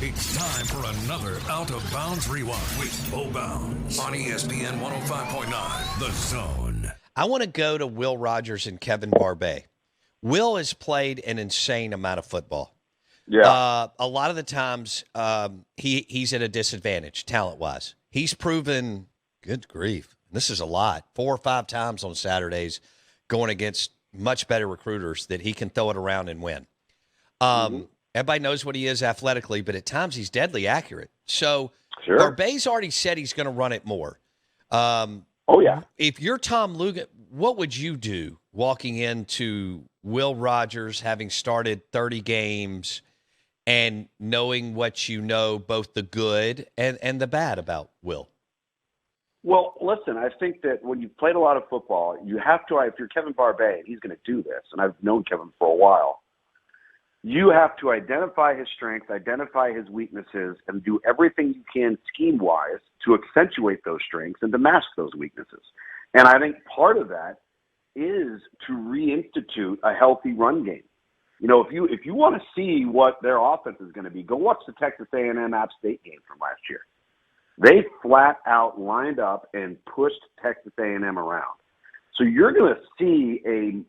It's time for another Out of Bounds Rewind with Bo Bounds on ESPN 105.9, The Zone. I want to go to Will Rogers and Kevin Barbay. Will has played an insane amount of football. Yeah. A lot of the times he's at a disadvantage talent-wise. He's proven, good grief, this is a lot, 4 or 5 times on Saturdays going against much better recruiters that he can throw it around and win. Everybody knows what he is athletically, but at times he's deadly accurate. So Sure. Barbay's already said he's going to run it more. Oh, yeah. If you're Tom Luginbill, what would you do walking into Will Rogers having started 30 games and knowing what you know, both the good and the bad about Will? Well, listen, I think that when you've played a lot of football, you have to, if you're Kevin Barbay, he's going to do this, and I've known Kevin for a while, you have to identify his strengths, identify his weaknesses, and do everything you can scheme-wise to accentuate those strengths and to mask those weaknesses. And I think part of that is to reinstitute a healthy run game. You know, if you want to see what their offense is going to be, go watch the Texas A&M App State game from last year. They flat out lined up and pushed Texas A&M around. So you're going to see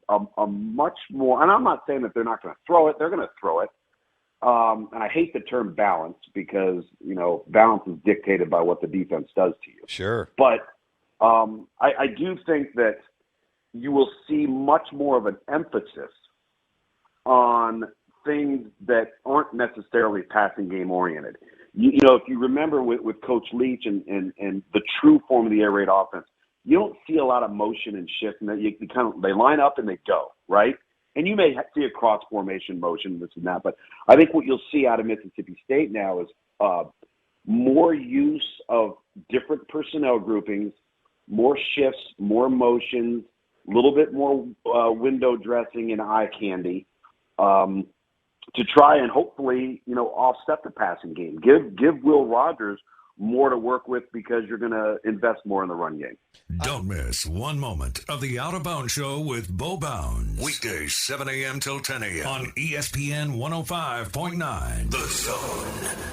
a much more, and I'm not saying that they're not going to throw it. They're going to throw it. And I hate the term balance because, you know, balance is dictated by what the defense does to you. Sure. But I do think that you will see much more of an emphasis on things that aren't necessarily passing game oriented. You know, if you remember with Coach Leach and the true form of the air raid offense, you don't see a lot of motion and shift, and they line up and they go, right? And you may see a cross formation motion, this and that, but I think what you'll see out of Mississippi State now is more use of different personnel groupings, more shifts, more motions, a little bit more window dressing and eye candy to try and hopefully, you know, offset the passing game. Give Will Rogers more to work with because you're going to invest more in the run game. Don't miss one moment of the Out of Bounds Show with Bo Bounds. Weekdays, 7 a.m. till 10 a.m. on ESPN 105.9, The Zone.